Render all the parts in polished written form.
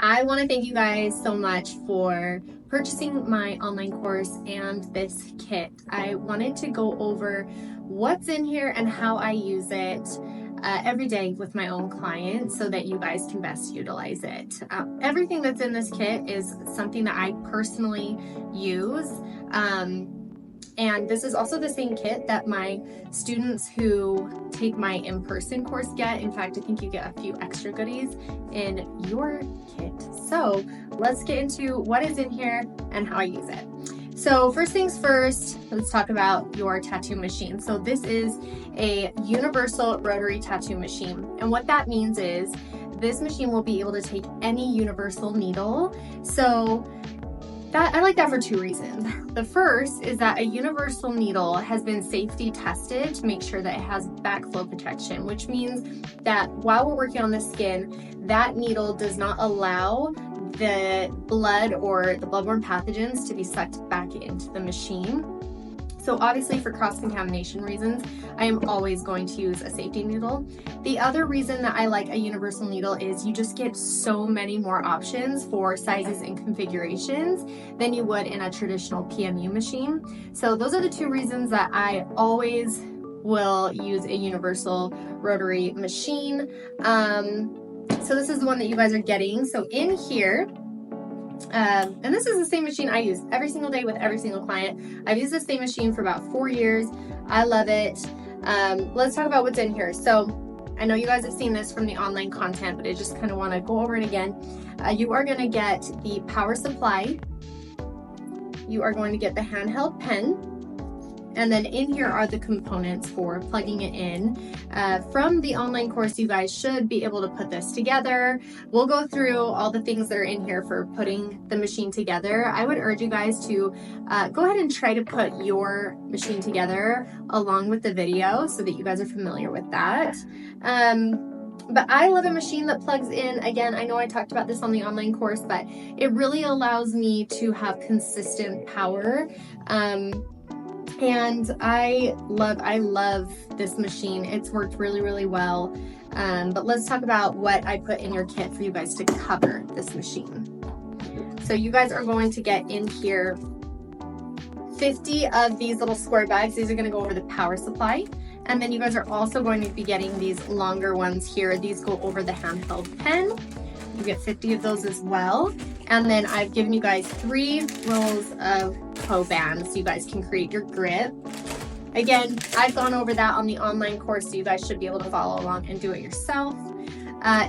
I want to thank you guys so much for purchasing my online course and this kit. I wanted to go over what's in here and how I use it every day with my own clients so that you guys can best utilize it. Everything that's in this kit is something that I personally use. And this is also the same kit that my students who take my in-person course get. In fact, I think you get a few extra goodies in your kit. So let's get into what is in here and how I use it. So first things first, let's talk about your tattoo machine. So this is a universal rotary tattoo machine. And what that means is this machine will be able to take any universal needle. So I like that for two reasons. The first is that a universal needle has been safety tested to make sure that it has backflow protection, which means that while we're working on the skin, that needle does not allow the blood or the bloodborne pathogens to be sucked back into the machine. So obviously for cross-contamination reasons, I am always going to use a safety needle. The other reason that I like a universal needle is you just get so many more options for sizes and configurations than you would in a traditional PMU machine. So those are the two reasons that I always will use a universal rotary machine. So this is the one that you guys are getting. So in here, and this is the same machine I use every single day with every single client. I've used the same machine for about 4 years. I love it. Let's talk about what's in here. So I know you guys have seen this from the online content, but I just kind of want to go over it again. You are going to get the power supply. You are going to get the handheld pen. And then in here are the components for plugging it in. From the online course, you guys should be able to put this together. We'll go through all the things that are in here for putting the machine together. I would urge you guys to go ahead and try to put your machine together along with the video so that you guys are familiar with that. But I love a machine that plugs in. Again, I know I talked about this on the online course, but it really allows me to have consistent power. And I love this machine. It's worked really, really well. But let's talk about what I put in your kit for you guys to cover this machine. So you guys are going to get in here 50 of these little square bags. These are going to go over the power supply. And then you guys are also going to be getting these longer ones here. These go over the handheld pen. You get 50 of those as well. And then I've given you guys 3 rolls of toe bands so you guys can create your grip. Again, I've gone over that on the online course, so you guys should be able to follow along and do it yourself.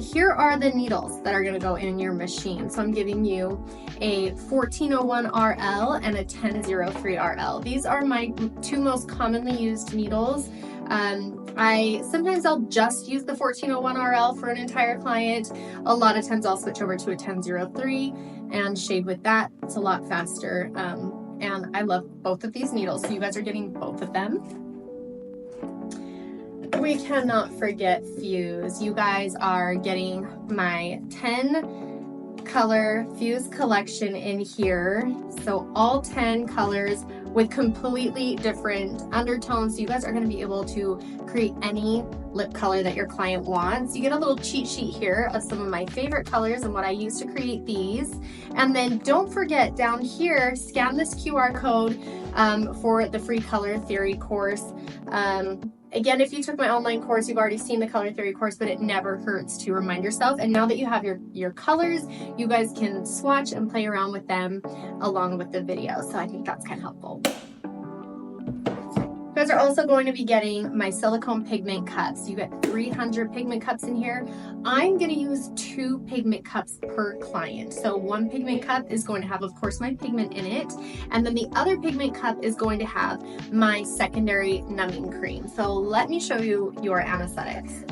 Here are the needles that are going to go in your machine. So I'm giving you a 1401 RL and a 1003 RL. These are my 2 most commonly used needles. Sometimes I'll just use the 1401 RL for an entire client. A lot of times I'll switch over to a 1003 and shade with that. It's a lot faster. And I love both of these needles. So you guys are getting both of them. We cannot forget Fuse. You guys are getting my 10 color Fuse collection in here. So all 10 colors with completely different undertones. So you guys are going to be able to create any lip color that your client wants. You get a little cheat sheet here of some of my favorite colors and what I use to create these. And then don't forget down here, scan this QR code for the free color theory course. Again, if you took my online course, you've already seen the color theory course, but it never hurts to remind yourself. And now that you have your colors, you guys can swatch and play around with them along with the video. So I think that's kind of helpful. You guys are also going to be getting my silicone pigment cups. You get 300 pigment cups in here. I'm going to use 2 pigment cups per client. So 1 pigment cup is going to have, of course, my pigment in it. And then the other pigment cup is going to have my secondary numbing cream. So let me show you your anesthetics.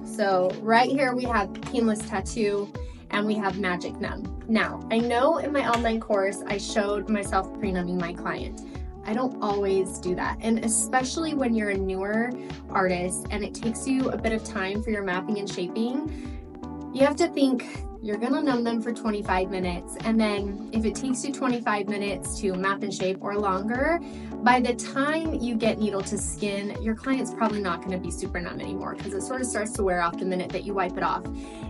So right here we have Painless Tattoo and we have Magic Numb. Now, I know in my online course, I showed myself pre-numbing my client. I don't always do that. And especially when you're a newer artist and it takes you a bit of time for your mapping and shaping, you have to think you're gonna numb them for 25 minutes. And then if it takes you 25 minutes to map and shape or longer, by the time you get needle to skin, your client's probably not gonna be super numb anymore because it sort of starts to wear off the minute that you wipe it off.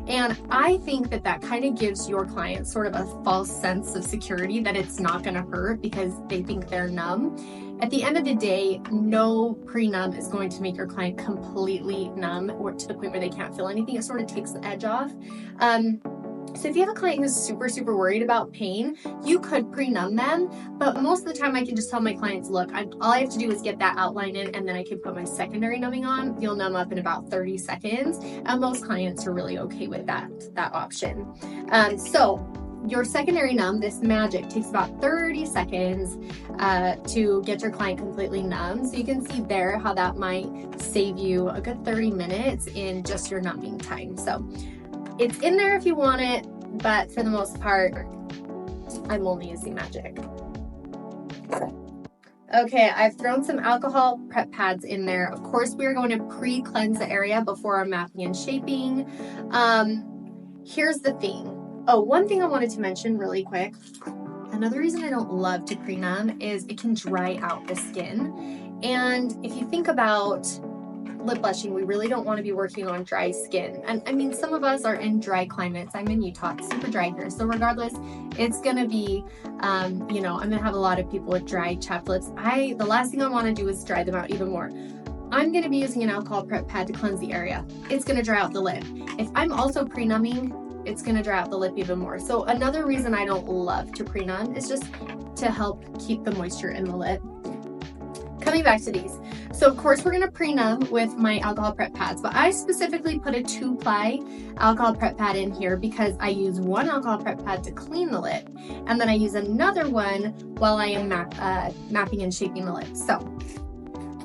And I think that that kind of gives your client sort of a false sense of security that it's not gonna hurt because they think they're numb. At the end of the day, no pre-numb is going to make your client completely numb or to the point where they can't feel anything. It sort of takes the edge off. So if you have a client who's super, super worried about pain, you could pre-numb them, but most of the time I can just tell my clients, look, all I have to do is get that outline in and then I can put my secondary numbing on. You'll numb up in about 30 seconds. And most clients are really okay with that option. So your secondary numb, this magic, takes about 30 seconds to get your client completely numb. So you can see there how that might save you a good 30 minutes in just your numbing time. So it's in there if you want it, but for the most part, I'm only using magic. Okay, I've thrown some alcohol prep pads in there. Of course, we're going to pre-cleanse the area before our mapping and shaping. Here's the thing. Oh, one thing I wanted to mention really quick. Another reason I don't love to pre-numb is it can dry out the skin. And if you think about lip blushing, we really don't want to be working on dry skin. And I mean, some of us are in dry climates. I'm in Utah, it's super dry here. So regardless, it's going to be, I'm going to have a lot of people with dry chapped lips. The last thing I want to do is dry them out even more. I'm going to be using an alcohol prep pad to cleanse the area. It's going to dry out the lip. If I'm also pre-numbing, it's going to dry out the lip even more. So another reason I don't love to pre-numb is just to help keep the moisture in the lip. Coming back to these. So of course we're going to pre-numb with my alcohol prep pads, but I specifically put a 2-ply alcohol prep pad in here because I use one alcohol prep pad to clean the lip, and then I use another one while I am mapping and shaping the lip. So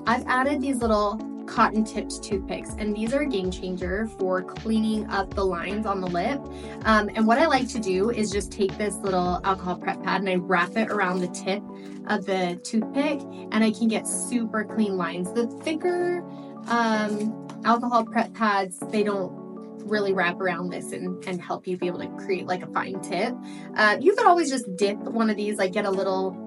I've added these little cotton tipped toothpicks, and these are a game changer for cleaning up the lines on the lip. And what I like to do is just take this little alcohol prep pad and I wrap it around the tip of the toothpick, and I can get super clean lines. The thicker alcohol prep pads, they don't really wrap around this and help you be able to create like a fine tip. You could always just dip one of these, like get a little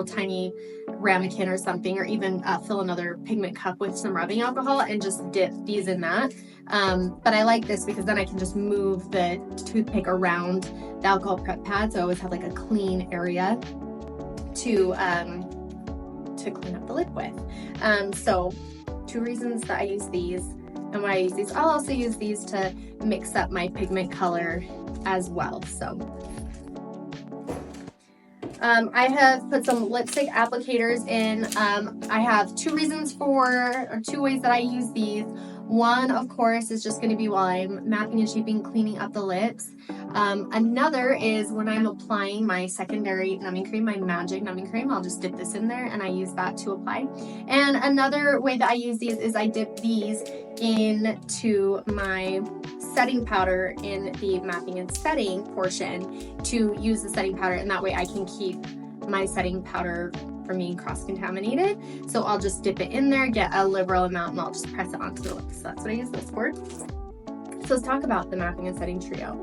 tiny ramekin or something, or even fill another pigment cup with some rubbing alcohol and just dip these in that. But I like this because then I can just move the toothpick around the alcohol prep pad, so I always have like a clean area to clean up the lip with. So 2 reasons that I use these, and why I use these. I'll also use these to mix up my pigment color as well. So I have put some lipstick applicators in. I have 2 ways that I use these. One, of course, is just going to be while I'm mapping and shaping, cleaning up the lips. Another is when I'm applying my secondary numbing cream, my Magic numbing cream. I'll just dip this in there and I use that to apply. And another way that I use these is I dip these into my setting powder in the mapping and setting portion to use the setting powder, and that way I can keep my setting powder from being cross-contaminated. So I'll just dip it in there, get a liberal amount, and I'll just press it onto the lips. So that's what I use this for. So let's talk about the mapping and setting trio.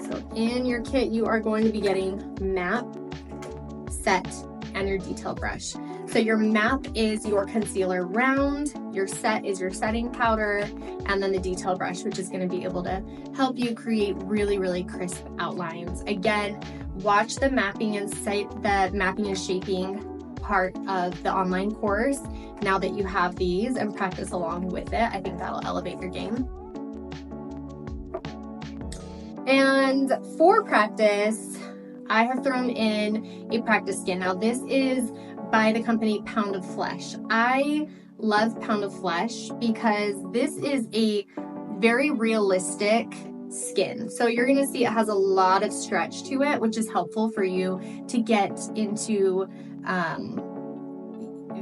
So in your kit, you are going to be getting map, set, and your detail brush. So your map is your concealer round, your set is your setting powder, and then the detail brush, which is going to be able to help you create really, really crisp outlines. Again, watch the mapping and shaping part of the online course now that you have these, and practice along with it. I think that'll elevate your game. And for practice, I have thrown in a practice skin. Now this is by the company Pound of Flesh. I love Pound of Flesh because this is a very realistic skin. So you're going to see it has a lot of stretch to it, which is helpful for you to get into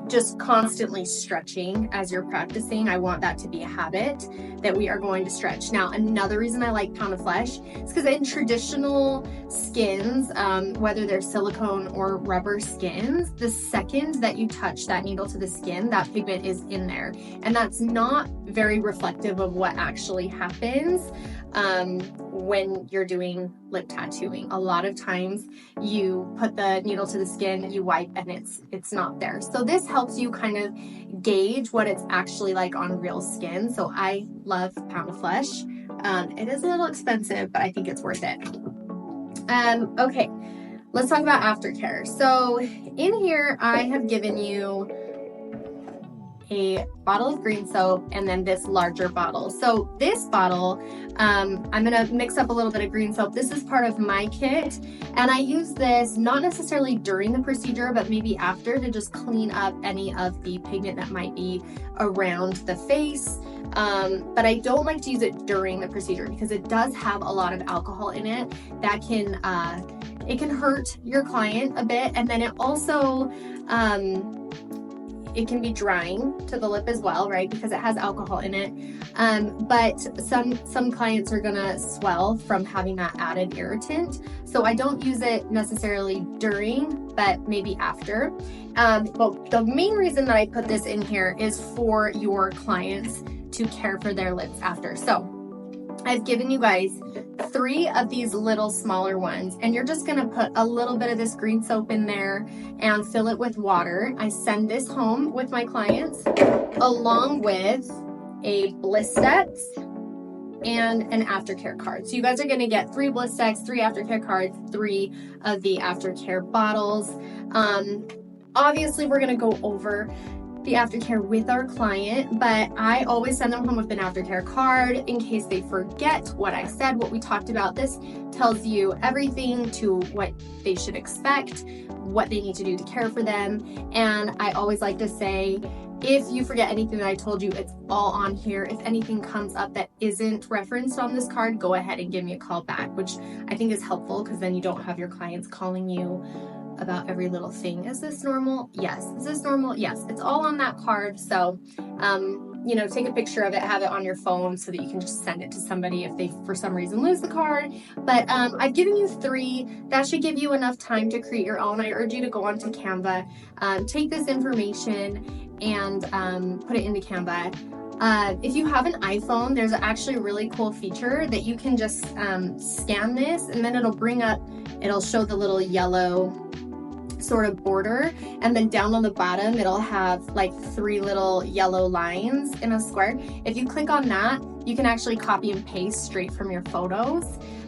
just constantly stretching as you're practicing. I want that to be a habit that we are going to stretch. Now, another reason I like Pound of Flesh is because in traditional skins, whether they're silicone or rubber skins, the second that you touch that needle to the skin, that pigment is in there. And that's not very reflective of what actually happens when you're doing lip tattooing. A lot of times you put the needle to the skin, you wipe, and it's not there. So this helps you kind of gauge what it's actually like on real skin. So I love Pound of Flesh. It is a little expensive, but I think it's worth it. Okay, let's talk about aftercare. So in here, I have given you a bottle of green soap and then this larger bottle. So this bottle, I'm gonna mix up a little bit of green soap. This is part of my kit, and I use this not necessarily during the procedure, but maybe after, to just clean up any of the pigment that might be around the face. But I don't like to use it during the procedure because it does have a lot of alcohol in it that can it can hurt your client a bit, and then it also it can be drying to the lip as well, right? Because it has alcohol in it. But some clients are gonna swell from having that added irritant. So I don't use it necessarily during, but maybe after. But the main reason that I put this in here is for your clients to care for their lips after. So I've given you guys 3 of these little smaller ones, and you're just gonna put a little bit of this green soap in there and fill it with water. I send this home with my clients along with a Blistex and an aftercare card. So you guys are gonna get 3 Blistex, 3 aftercare cards, 3 of the aftercare bottles. Obviously we're gonna go over the aftercare with our client, but I always send them home with an aftercare card in case they forget what I said, what we talked about. This tells you everything to what they should expect, what they need to do to care for them. And I always like to say, if you forget anything that I told you, it's all on here. If anything comes up that isn't referenced on this card, go ahead and give me a call back, which I think is helpful because then you don't have your clients calling you about every little thing. Is this normal? Yes. Is this normal? Yes. It's all on that card. So, you know, take a picture of it, have it on your phone so that you can just send it to somebody if they, for some reason, lose the card. But I've given you 3. That should give you enough time to create your own. I urge you to go onto Canva, take this information and put it into Canva. If you have an iPhone, there's actually a really cool feature that you can just scan this, and then it'll bring up, it'll show the little yellow sort of border, and then down on the bottom it'll have like 3 little yellow lines in a square. If you click on that, you can actually copy and paste straight from your photos,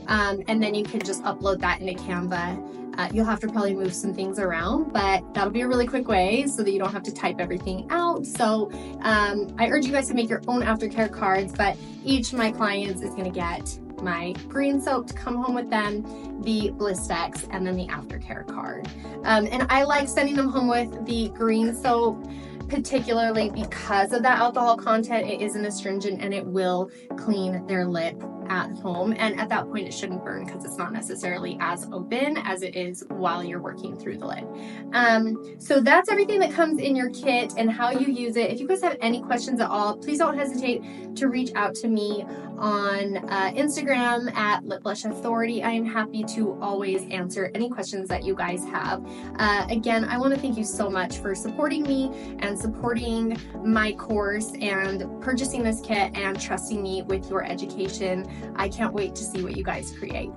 and then you can just upload that into Canva. You'll have to probably move some things around, but that'll be a really quick way so that you don't have to type everything out. So I urge you guys to make your own aftercare cards, but each of my clients is going to get my green soap to come home with them, the Blistex, and then the aftercare card. And I like sending them home with the green soap, particularly because of that alcohol content. It is an astringent and it will clean their lip at home, and at that point it shouldn't burn because it's not necessarily as open as it is while you're working through the lip. So that's everything that comes in your kit and how you use it. If you guys have any questions at all, please don't hesitate to reach out to me on Instagram at Lip Blush Authority. I am happy to always answer any questions that you guys have. Again, I want to thank you so much for supporting me and supporting my course and purchasing this kit and trusting me with your education. I can't wait to see what you guys create.